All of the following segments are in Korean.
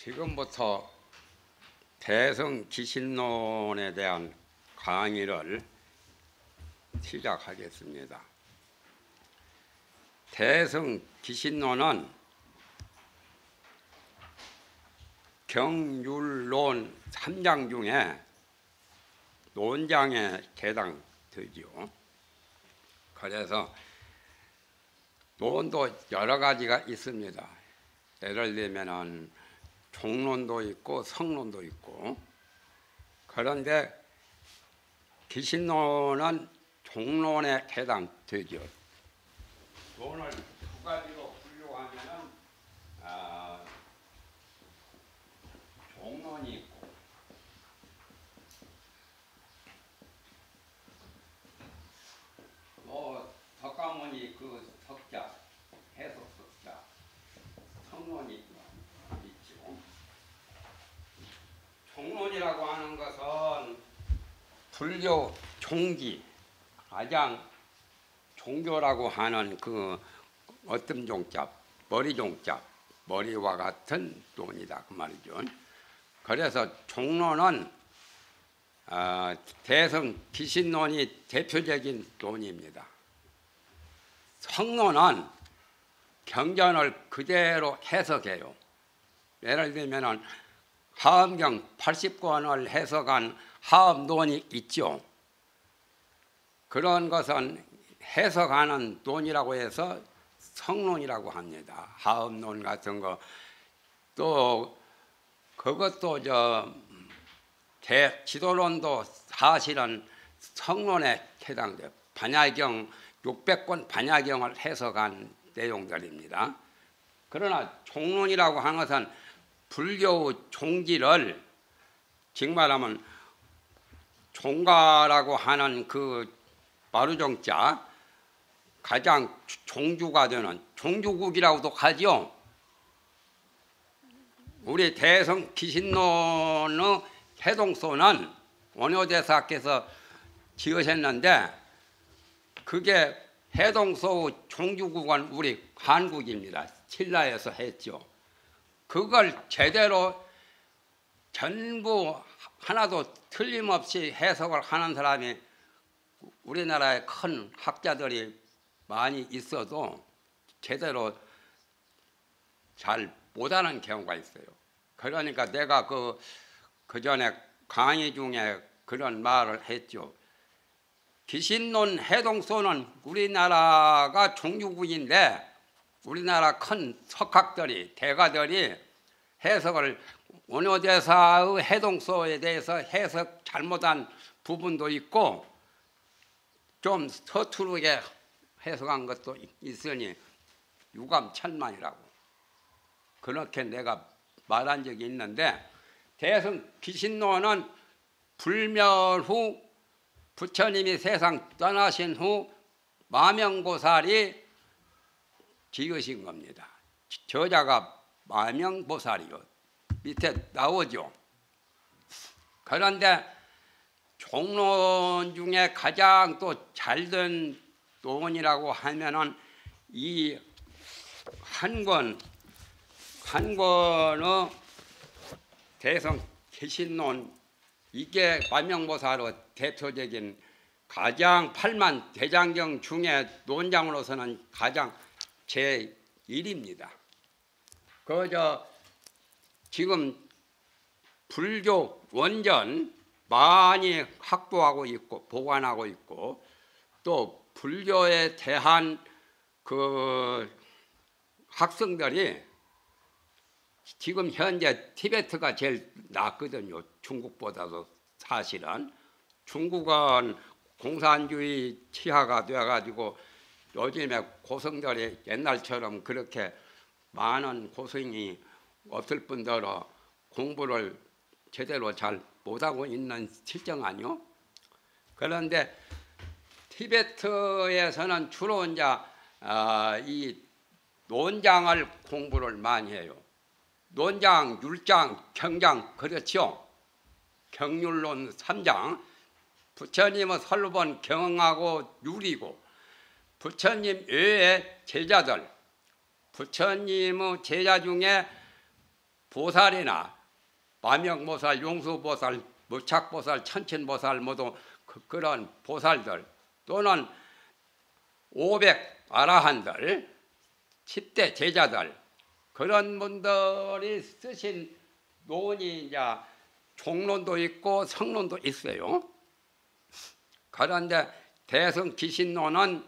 지금부터 대성 기신론에 대한 강의를 시작하겠습니다. 대성 기신론은 경율론 3장 중에 논장에 해당되죠. 그래서 논도 여러 가지가 있습니다. 예를 들면은 종론도 있고 성론도 있고, 그런데 기신론은 종론에 해당되죠. 논을 두 가지로 분류하면은 종론이 있고 석가모니 그 석자, 해석 석자, 성론이 있죠. 종론이라고 하는 것은 불교 종기, 가장 종교라고 하는 그 어떤 종자, 머리 종자, 머리와 같은 논이다 그 말이죠. 그래서 종론은 대성 기신론이 대표적인 논입니다. 성론은 경전을 그대로 해석해요. 예를 들면은 하엄경 80권을 해석한 하엄론이 있죠. 그런 것은 해석하는 논이라고 해서 성론이라고 합니다. 하엄론 같은 거. 또 그것도 지도론도 사실은 성론에 해당돼요. 반야경 600권 반야경을 해석한 내용들입니다. 그러나 종론이라고 하는 것은 불교 종기를 즉 말하면 종가라고 하는 그 마루종자, 가장 종주가 되는 종주국이라고도 하죠. 우리 대성 기신론의 해동소는 원효대사께서 지으셨는데, 그게 해동소 종주국은 우리 한국입니다. 신라에서 했죠. 그걸 제대로 전부 하나도 틀림없이 해석을 하는 사람이 우리나라에 큰 학자들이 많이 있어도 제대로 잘 못하는 경우가 있어요. 그러니까 내가 그 전에 강의 중에 그런 말을 했죠. 기신론 해동소는 우리나라가 종주국인데 우리나라 큰 석학들이, 대가들이 해석을 원효대사의 해동소에 대해서 해석 잘못한 부분도 있고 좀 서투르게 해석한 것도 있으니 유감천만이라고 그렇게 내가 말한 적이 있는데, 대성 기신론은 불멸 후 부처님이 세상 떠나신 후 마명보살이 지으신 겁니다. 저자가 마명보살이요. 밑에 나오죠. 그런데 종론 중에 가장 또 잘된 논이라고 하면은 이 한 권의 대성 기신론, 이게 마명보살의 대표적인 가장 8만 대장경 중에 논장으로서는 가장 제1입니다. 지금 불교 원전 많이 확보하고 있고 보관하고 있고, 또 불교에 대한 그 학생들이 지금 현재 티베트가 제일 낫거든요. 중국보다도. 사실은 중국은 공산주의 치하가 되어가지고 요즘에 고성들이 옛날처럼 그렇게 많은 고생이 없을 뿐더러 공부를 제대로 잘 못하고 있는 실정 아니요? 그런데 티베트에서는 주로 이제 이 논장을 공부를 많이 해요. 논장, 율장, 경장, 그렇죠? 경율론 3장, 부처님의 설본 경하고 율이고, 부처님 외에 제자들, 부처님의 제자 중에 보살이나 마명보살, 용수보살, 무착보살, 천천보살 모두 그런 보살들 또는 500 아라한들, 10대 제자들 그런 분들이 쓰신 논이 이제 종론도 있고 성론도 있어요. 그런데 대승기신론은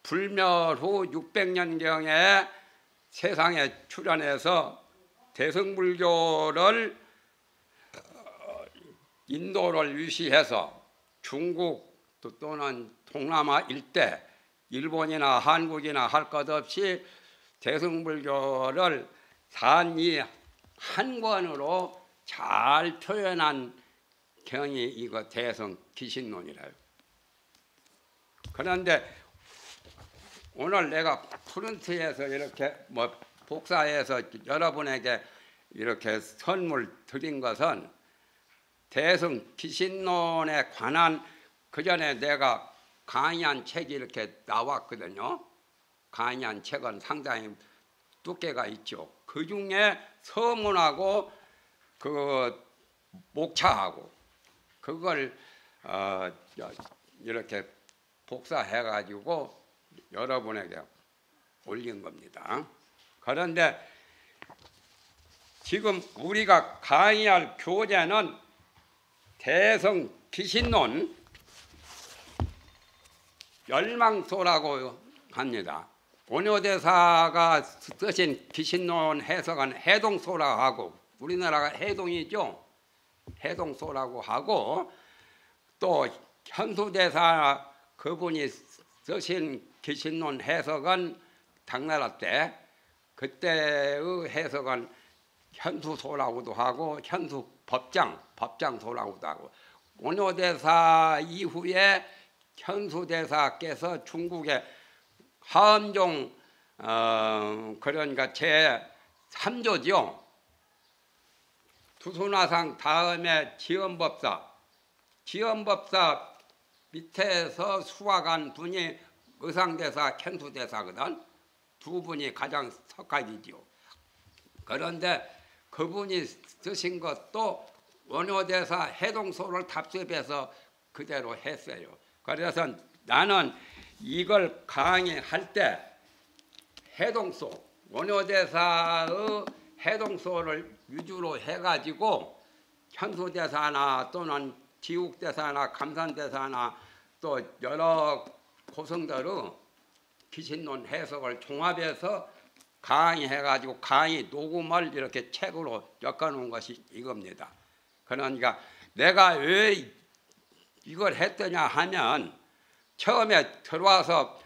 불멸 후 600년경에 세상에 출현해서 대승불교를 인도를 위시해서 중국 또는 동남아 일대 일본이나 한국이나 할 것 없이 대승불교를 단이 한 권으로 잘 표현한 경이 이거 대승기신론이라요. 그런데 오늘 내가 프런트에서 이렇게 복사해서 여러분에게 이렇게 선물 드린 것은 대승기신론에 관한 그전에 내가 강의한 책이 이렇게 나왔거든요. 강의한 책은 상당히 두께가 있죠. 그 중에 서문하고 그 목차하고 그걸 이렇게 복사해 가지고 여러분에게 올린 겁니다. 그런데 지금 우리가 강의할 교재는 대승기신론 열망소라고 합니다. 원효대사가 쓰신 기신론 해석은 해동소라고 하고 우리나라가 해동이죠. 해동소라고 하고 또 현수대사 그분이 쓰신 기신론 해석은 당나라 때 그때의 해석은 현수소라고도 하고 법장소라고도 하고 원효대사 이후에 현수대사께서 중국의 하엄종 그러니까 제3조죠. 두수나상 다음에 지엄법사 밑에서 수학한 분이 의상대사, 현수대사거든. 두 분이 가장 석학이죠. 그런데 그분이 쓰신 것도 원효대사 해동소를 답습해서 그대로 했어요. 그래서 나는 이걸 강의할 때 해동소, 원효대사의 해동소를 위주로 해가지고 현수대사나 또는 지국대사나 감산대사나 또 여러 고성들의 기신론 해석을 종합해서 강의해가지고 강의 녹음을 이렇게 책으로 엮어놓은 것이 이겁니다. 그러니까 내가 왜 이걸 했더냐 하면 처음에 들어와서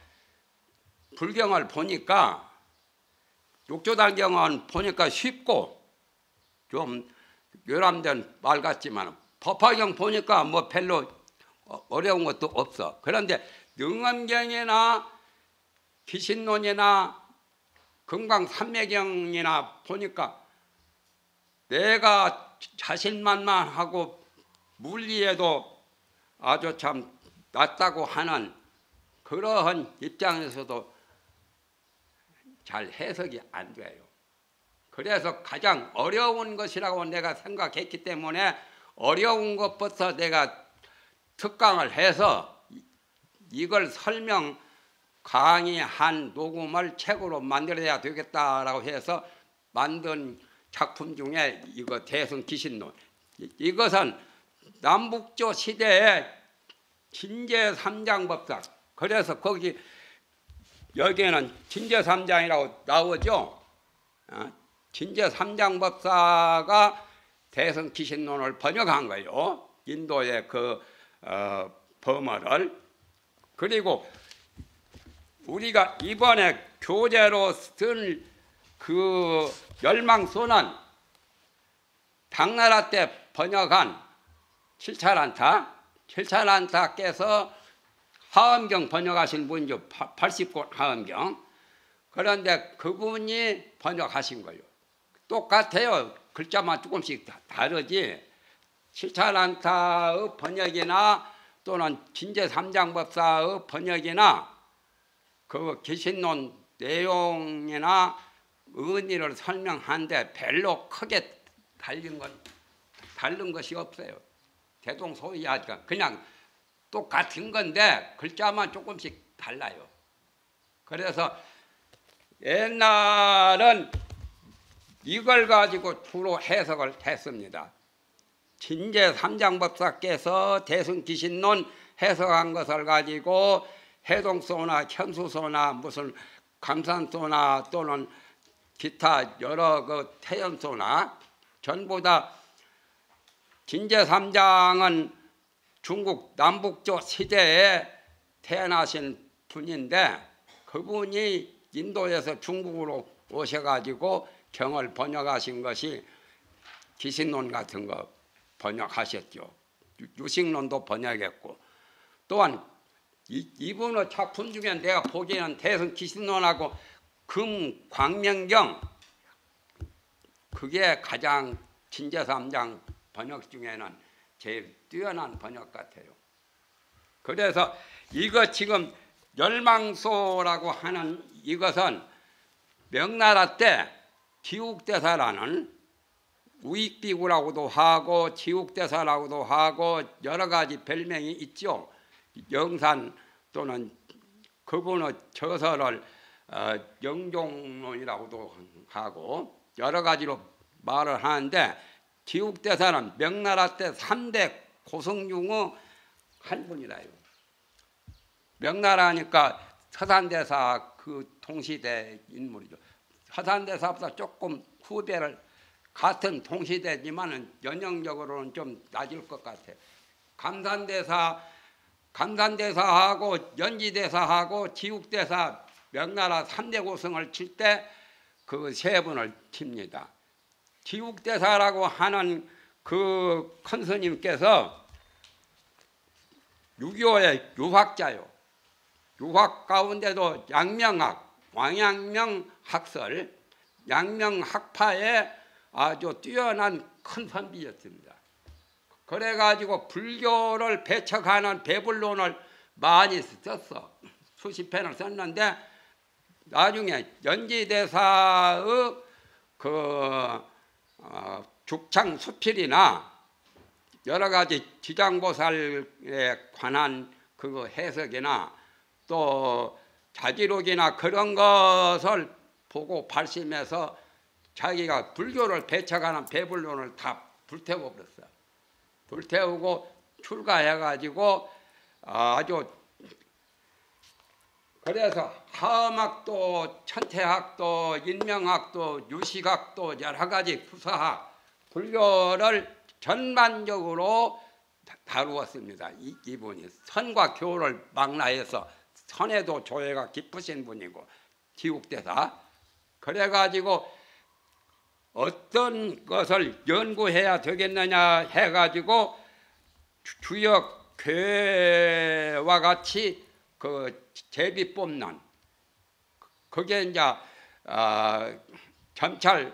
불경을 보니까 육조단경은 보니까 쉽고 좀 요람된 말 같지만 법화경 보니까 뭐 별로 어려운 것도 없어. 그런데 능엄경이나 기신론이나 금강산매경이나 보니까 내가 자신만만하고 물리에도 아주 참 낫다고 하는 그러한 입장에서도 잘 해석이 안 돼요. 그래서 가장 어려운 것이라고 내가 생각했기 때문에 어려운 것부터 내가 특강을 해서 이걸 설명 강의한 녹음을 책으로 만들어야 되겠다라고 해서 만든 작품 중에 이거 대승기신론. 이것은 남북조 시대에 진제삼장법사. 그래서 여기에는 진제삼장이라고 나오죠. 진제삼장법사가 대승기신론을 번역한 거예요. 인도의 그 범어를. 그리고 우리가 이번에 교재로 쓴 그 열망소는 당나라 때 번역한 칠찰안타께서 하엄경 번역하신 분이죠. 80권 하엄경. 그런데 그분이 번역하신 거예요. 똑같아요. 글자만 조금씩 다르지. 칠찰안타의 번역이나 또는 진제삼장법사의 번역이나 그 기신론 내용이나 의미를 설명하는데 별로 크게 다른 것이 없어요. 대동소이하니까 그냥 똑같은 건데 글자만 조금씩 달라요. 그래서 옛날은 이걸 가지고 주로 해석을 했습니다. 진제 삼장법사께서 대승기신론 해석한 것을 가지고 해동소나 현수소나 무슨 감산소나 또는 기타 여러 그 태연소나 전부 다 진제 삼장은 중국 남북조 시대에 태어나신 분인데 그분이 인도에서 중국으로 오셔가지고 경을 번역하신 것이 기신론 같은 거 번역하셨죠. 유식론도 번역했고 또한 이분의 작품 중에 내가 보기에는 대승 기신론하고 금광명경 그게 가장 진제삼장 번역 중에는 제일 뛰어난 번역 같아요. 그래서 이거 지금 열망소라고 하는 이것은 명나라 때 지국대사라는 우익비구라고도 하고 지국대사라고도 하고 여러 가지 별명이 있죠. 영산 또는 그분의 저서를 영종론이라고도 하고 여러 가지로 말을 하는데 지국대사는 명나라 때 3대 고승중의 한 분이라요. 명나라니까 서산대사 그 동시대 인물이죠. 서산대사보다 조금 후배를 같은 동시대지만은 연령적으로는 좀 낮을 것 같아요. 감산대사하고 연지대사하고 지국대사 명나라 3대 고승을 칠 때 그 세 분을 칩니다. 지국대사라고 하는 그 큰 스님께서 6.25의 유학자요. 유학 가운데도 양명학, 왕양명 학설, 양명학파의 아주 뛰어난 큰 선비였습니다. 그래가지고 불교를 배척하는 배불론을 많이 썼어. 수십 편을 썼는데 나중에 연지대사의 그 죽창수필이나 여러 가지 지장보살에 관한 그 해석이나 또 자기록이나 그런 것을 보고 발심해서 자기가 불교를 배척하는 배불론을 다 불태워 버렸어요. 불태우고 출가해가지고 아주 그래서 화엄학도, 천태학도, 인명학도, 유식학도 여러 가지 부사학, 불교를 전반적으로 다루었습니다. 이분이 선과 교를 망라해서 선에도 조예가 깊으신 분이고 지국대사. 그래가지고 어떤 것을 연구해야 되겠느냐 해가지고 주역 괴와 같이 그 제비 뽑는 그게 이제 점찰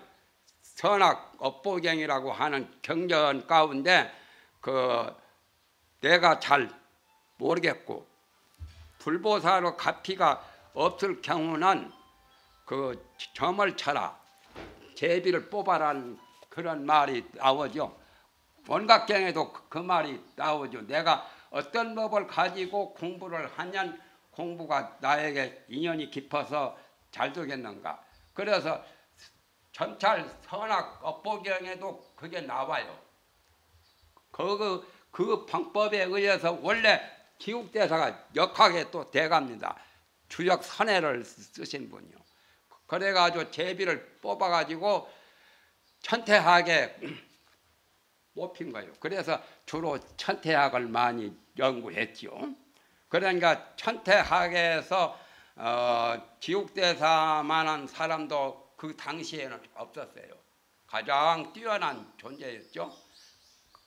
선악 업보경이라고 하는 경전 가운데 그 내가 잘 모르겠고 불보사로 가피가 없을 경우는 그 점을 쳐라 제비를 뽑아라는 그런 말이 나오죠. 원각경에도 그 말이 나오죠. 내가 어떤 법을 가지고 공부를 하면 공부가 나에게 인연이 깊어서 잘 되겠는가. 그래서 점찰 선악 업보경에도 그게 나와요. 그 방법에 의해서 원래 지국대사가 역하게 또 돼갑니다. 주역 선해를 쓰신 분이요. 그래가지고 제비를 뽑아가지고 천태학에 뽑힌 거예요. 그래서 주로 천태학을 많이 연구했죠. 그러니까 천태학에서 지국대사만한 사람도 그 당시에는 없었어요. 가장 뛰어난 존재였죠.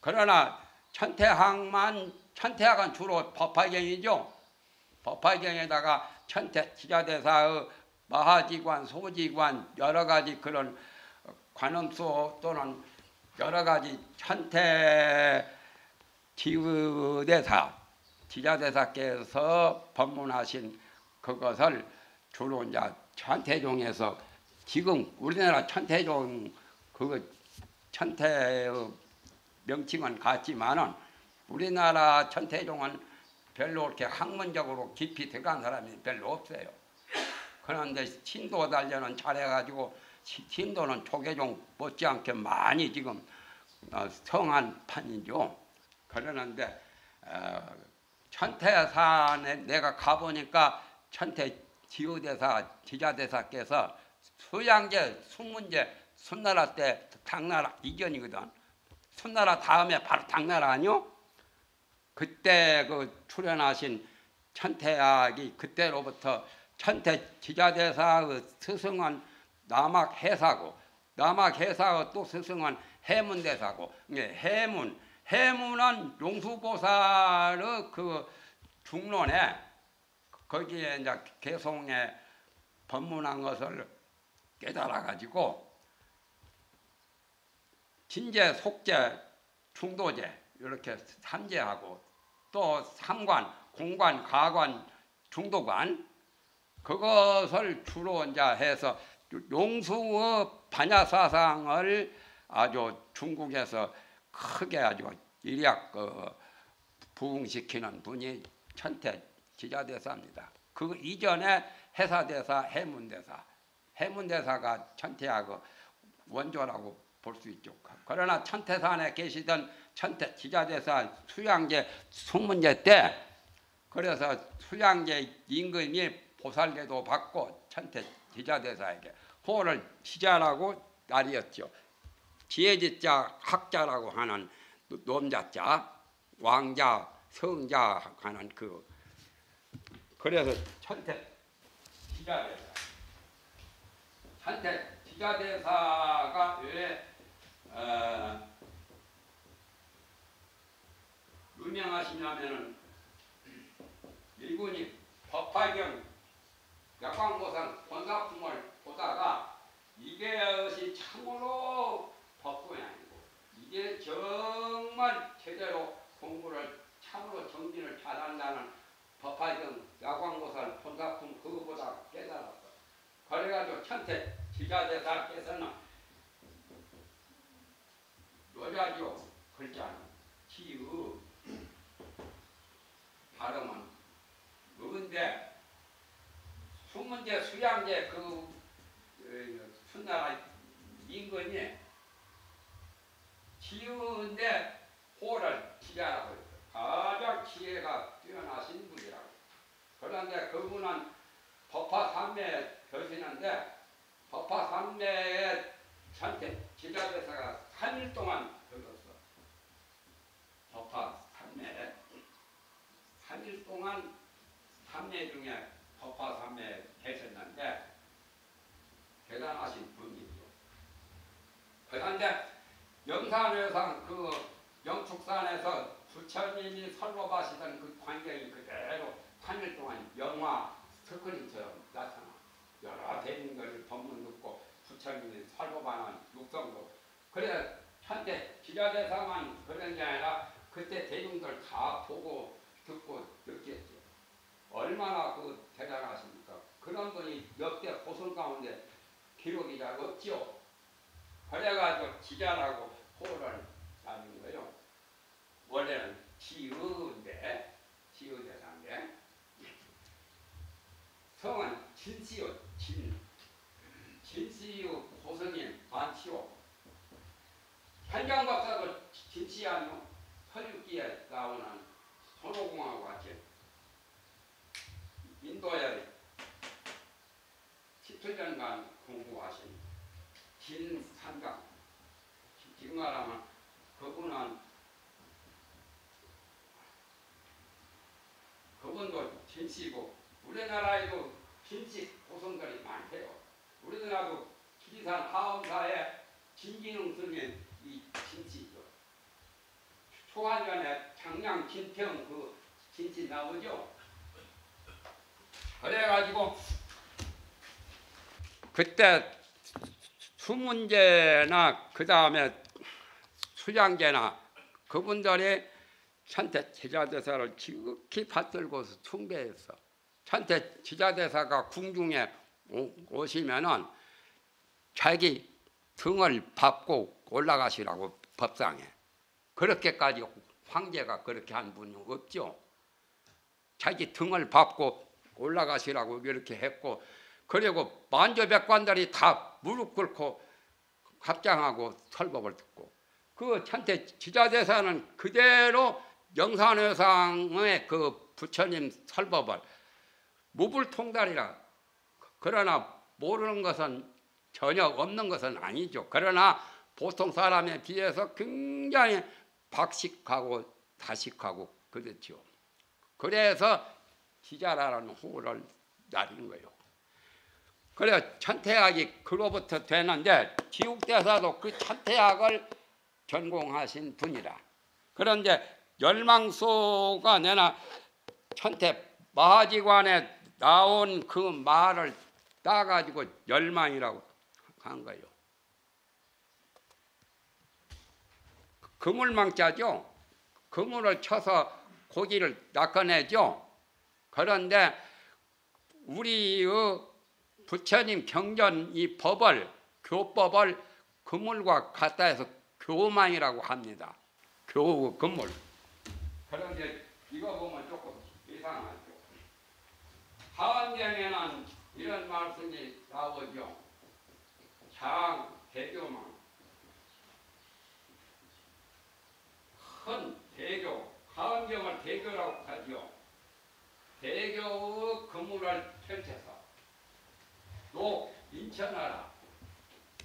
그러나 천태학은 주로 법화경이죠. 법화경에다가 천태 지자대사의 마하지관, 소지관 여러 가지 그런 관음소 또는 여러 가지 천태 지자대사, 지자대사께서 법문하신 그것을 주로 이제 천태종에서 지금 우리나라 천태종 그 천태의 명칭은 같지만은 우리나라 천태종은 별로 그렇게 학문적으로 깊이 들어간 사람이 별로 없어요. 그런데 신도 단련은 잘해가지고 신도는 초계종 못지않게 많이 지금 성한 판이죠. 그러는데 천태산에 내가 가보니까 천태 지휘대사 지자대사께서 수양제 순문제 순나라 때 당나라 이전이거든. 순나라 다음에 바로 당나라 아니요? 그때 그 출연하신 천태학이 그때로부터 천태 지자대사의 스승은 남학해사고 남학해사의 또 스승은 해문대사고 해문은 용수보살의 그 중론에 거기에 이제 개송에 법문한 것을 깨달아 가지고 진제, 속제, 중도제 이렇게 삼제하고 또 삼관, 공관, 가관, 중도관 그것을 주로 이제 해서 용수의 반야사상을 아주 중국에서 크게 아주 일약 부흥시키는 분이 천태 지자대사입니다. 그 이전에 해사대사, 해문대사가 천태하고 원조라고 볼 수 있죠. 그러나 천태산에 계시던 천태 지자대사 수양제 숙문제 때 그래서 수양제 임금이 보살계도 받고 천태 지자대사에게 호를 지자라고 날이었죠. 지혜지자 학자라고 하는 놈자자 왕자 성자 하는 그래서 천태 지자대사가 왜 유명하시냐면은 일본이 법화경 약광보살 본사품을 보다가 이것이 참으로 법본이 아니고 이게 정말 제대로 공부를 참으로 정진을 잘한다는 법화경 약광보살 본사품 그거보다 깨달았어. 그래가지고 천태 지자대사께서는 여자죠 글자는 지의 발음은 그런데 수문제 수양제 그 순나라 임금이 지은데 호를 지자라고 했어요. 가장 지혜가 뛰어나신 분이라고. 그런데 그분은 법화삼매에 계시는데 법화삼매에 천태 지자대사가 3일 동안 들었어. 법화삼매에 3일 동안 삼매 중에 법화삼매에 계셨는데 대단하신 분이죠. 그런데 영산회상 그 영축산에서 부처님이 설법하시던 그 광경이 그대로 3일 동안 영화 스크린처럼 나타나. 여러 대인들 법문 듣고 부처님이 설법하는 육성도. 그래 현대 지자대사만 그런 게 아니라 그때 대중들 다 보고 듣고 느꼈죠. 얼마나 그 대단하십니까. 그런 분이 역대 고선 가운데 기록이 잘 없죠. 그래가지고 지자라고 호를 나눈 거예요. 원래는 지의인데 지의대사인데 성은 진씨요. 진씨요 고선인 안치요. 현장박사도 진씨 아니요. 서유기에 나오는 손오공하고 같이 인도에 17년간 공부하신 진산강. 지금 말하면 그분도 진씨고 우리나라에도 진씨 고성들이 많대요. 우리나라도 지리산 하엄사에 진기능 스님 이 진씨죠. 초안전에 장량 진평 그 진씨 나오죠. 그래가지고 그때 수문제나 그 다음에 수양제나 그분들이 천태 지자대사를 지극히 받들고 숭배했어. 천태 지자대사가 궁중에 오시면은 자기 등을 밟고 올라가시라고 법상에. 그렇게까지 황제가 그렇게 한 분이 없죠. 자기 등을 밟고 올라가시라고 이렇게 했고, 그리고 만주백관들이 다 무릎 꿇고 합장하고 설법을 듣고, 그 천태 지자대사는 그대로 영산회상의 그 부처님 설법을 무불통달이라, 그러나 모르는 것은 전혀 없는 것은 아니죠. 그러나 보통 사람에 비해서 굉장히 박식하고 다식하고 그렇죠. 그래서 지자라는 호를 날린 거예요. 그래 천태학이 그로부터 되는데, 지국대사도 그 천태학을 전공하신 분이라. 그런데 열망소가 내나 천태 마하지관에 나온 그 말을 따가지고 열망이라고 한 거예요. 그물망자죠. 그물을 쳐서 고기를 낚아내죠. 그런데 우리의 부처님 경전 이 법을, 교법을 그물과 같다 해서 교망이라고 합니다. 그물. 그런데 이거 보면 조금 이상하죠. 하원경에는 이런 말씀이 나오죠. 장, 대교망. 큰 대교, 하원경을 대교라고 하죠. 대교의 그물을 펼쳐서 또 인천하라.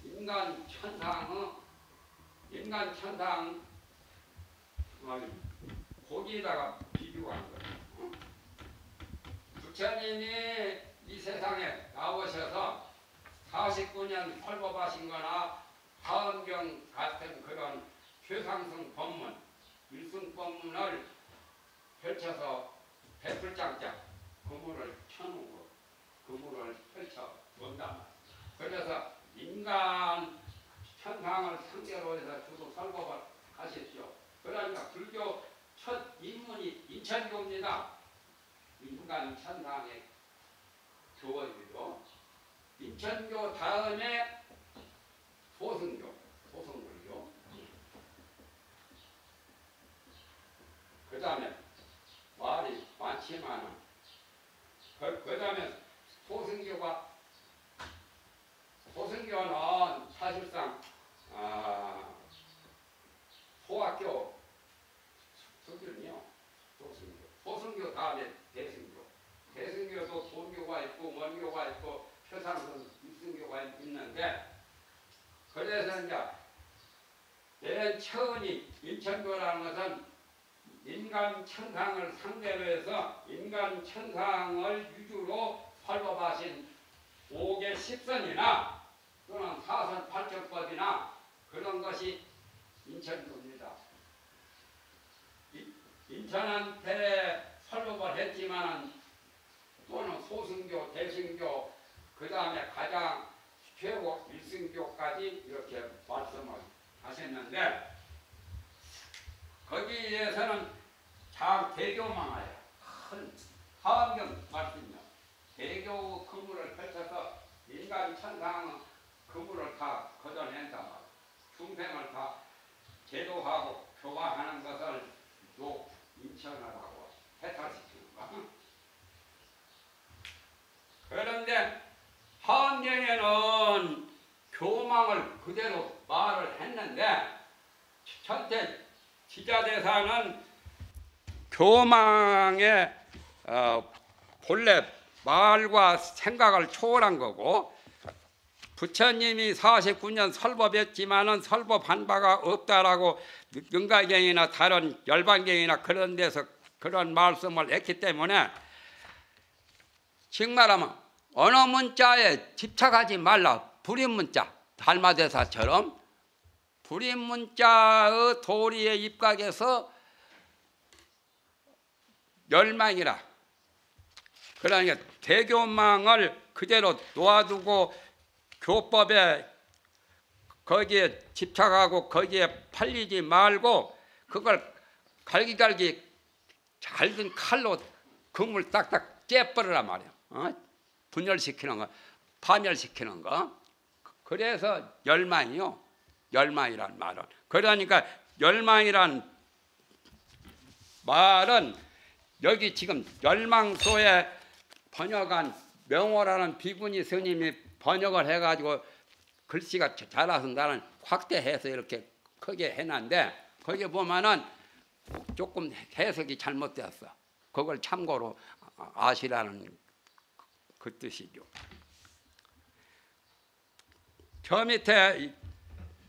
인간 천상 거기에다가 비교한 거예요. 부처님이 이 세상에 나오셔서 49년 설법하신 거나 하원경 같은 그런 최상승 법문, 일승 법문을 펼쳐서 백불장자 그물을 쳐놓고 그물을 펼쳐 본다. 그래서 인간 천상을 상대로 해서 주로 설법을 하십시오. 그러니까 불교 첫 입문이 인천교입니다. 인간 천상의 교원이죠. 인천교 다음에 소승교, 소승불교. 그 다음에 말이 많지만은 그 다음에 소승교는 사실상 소학교 수준이요. 소승교 다음에 대승교. 대승교도 도교가 있고 원교가 있고 표상선 일승교가 있는데, 그래서 이제 맨 처음이 인천교라는 것은 인간 천상을 상대로 해서 인간 천상을 유주로 설법하신 5개 10선이나 또는 4선 8정법이나 그런 것이 인천교입니다. 인천한테 설법을 했지만 또는 소승교, 대승교, 그 다음에 가장 최고 일승교까지 이렇게 말씀을 하셨는데, 거기에서는 대교망하여 큰 하원경 말씀이요. 대교 그물을 펼쳐서 인간 천상 그물을 다 걷어낸다 말이야. 중생을 다 제도하고 교화하는 것을 요 인천을 하고 해탈시키는 거. 그런데 하원경에는 교망을 그대로 말을 했는데, 천태 지자대사는 교망의 본래 말과 생각을 초월한 거고, 부처님이 49년 설법했지만은 설법한 바가 없다라고 능가경이나 다른 열반경이나 그런 데서 그런 말씀을 했기 때문에, 즉 말하면 어느 문자에 집착하지 말라. 불임문자, 달마대사처럼 불임문자의 도리에 입각해서 열망이라. 그러니까 대교망을 그대로 놓아두고 교법에 거기에 집착하고 거기에 팔리지 말고 그걸 갈기갈기 잘든 칼로 그물 딱딱 째버리란 말이야. 분열시키는 거, 파멸시키는 거. 그래서 열망이요. 열망이란 말은. 그러니까 열망이란 말은 여기 지금 열망소에 번역한 명호라는 비구니 스님이 번역을 해가지고 글씨가 잘나서 나는 확대해서 이렇게 크게 해놨는데 거기 보면은 조금 해석이 잘못되었어. 그걸 참고로 아시라는 그 뜻이죠. 저 밑에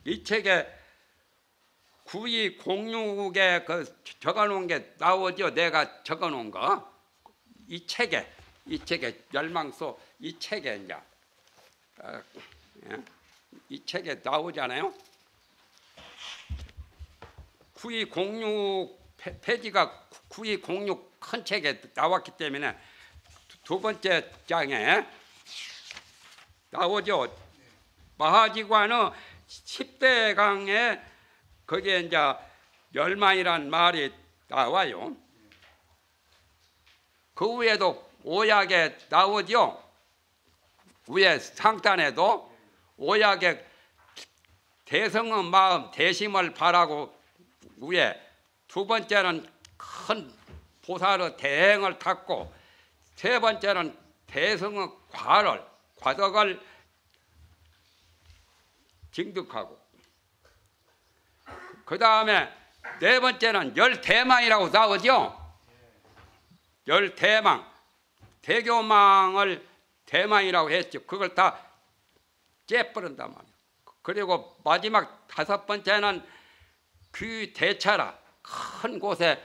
이 책에 9206에 그 적어놓은 게 나오죠. 내가 적어놓은 거. 이 책에 열망소 이 책에 이제 이 책에 나오잖아요. 9206 페이지가 9206 큰 책에 나왔기 때문에 두 번째 장에 나오죠. 마하지관의 10대 강에 거기에 이제 열망이란 말이 나와요. 그 위에도 오약에 나오죠. 위에 상단에도 오약에 대성의 마음 대심을 바라고 위에 두 번째는 큰 보살의 대행을 닦고 세 번째는 대성의 과덕을 징득하고 그 다음에 네 번째는 열대망이라고 나오죠. 열대망, 대교망을 대망이라고 했죠. 그걸 다 째버린단 말이에요. 그리고 마지막 다섯 번째는 그 대차라 큰 곳에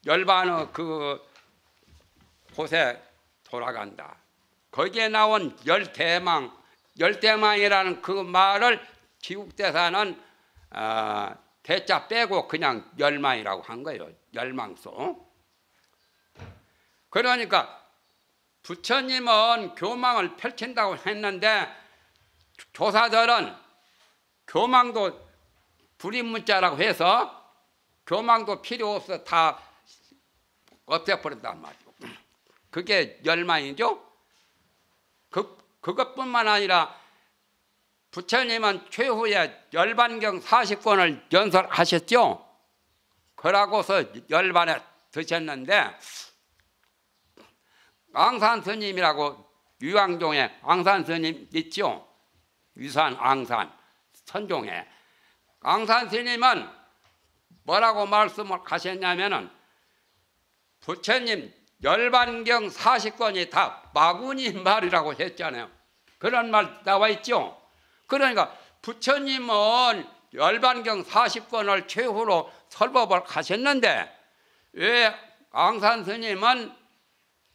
열반의 그 곳에 돌아간다. 거기에 나온 열대망이라는 그 말을 지국대사는 대자 빼고 그냥 열망이라고 한 거예요. 열망소. 그러니까 부처님은 교망을 펼친다고 했는데 조사들은 교망도 불임문자라고 해서 교망도 필요 없어 다 없애버린단 말이죠. 그게 열망이죠. 그것뿐만 아니라 부처님은 최후에 열반경 40권을 연설하셨죠. 그러고서 열반에 드셨는데 앙산 스님이라고 유황종에 앙산 스님 있죠. 유산 앙산 선종에 앙산 스님은 뭐라고 말씀을 하셨냐면은 부처님 열반경 40권이 다 마구니 말이라고 했잖아요. 그런 말 나와 있죠. 그러니까 부처님은 열반경 40권을 최후로 설법을 하셨는데 왜 앙산 스님은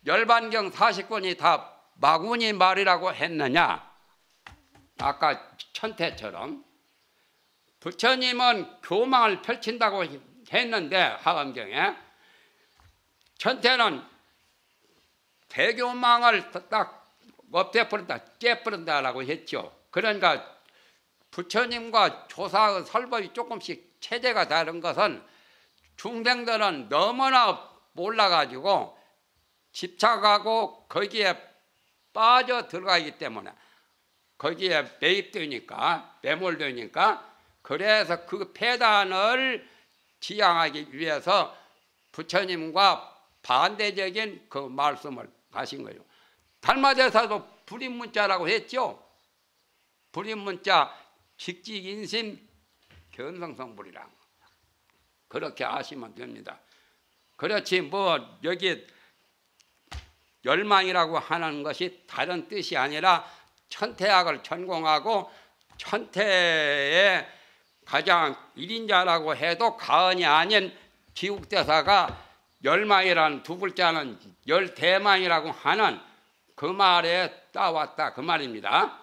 열반경 40권이 다 마구니 말이라고 했느냐. 아까 천태처럼 부처님은 교망을 펼친다고 했는데 하엄경에 천태는 대교망을 딱 없애버린다, 깨버린다라고 했죠. 그러니까 부처님과 조사의 설법이 조금씩 체제가 다른 것은 중생들은 너무나 몰라가지고 집착하고 거기에 빠져 들어가기 때문에 거기에 매입되니까 매몰되니까 그래서 그 폐단을 지향하기 위해서 부처님과 반대적인 그 말씀을 하신 거예요. 달마대사도 불임문자라고 했죠. 불임문자 직직인심 견성성불이라 그렇게 아시면 됩니다. 그렇지 뭐 여기 열망이라고 하는 것이 다른 뜻이 아니라 천태학을 전공하고 천태의 가장 일인자라고 해도 과언이 아닌 지국대사가 열망이라는 두 글자는 열대망이라고 하는 그 말에 따왔다 그 말입니다.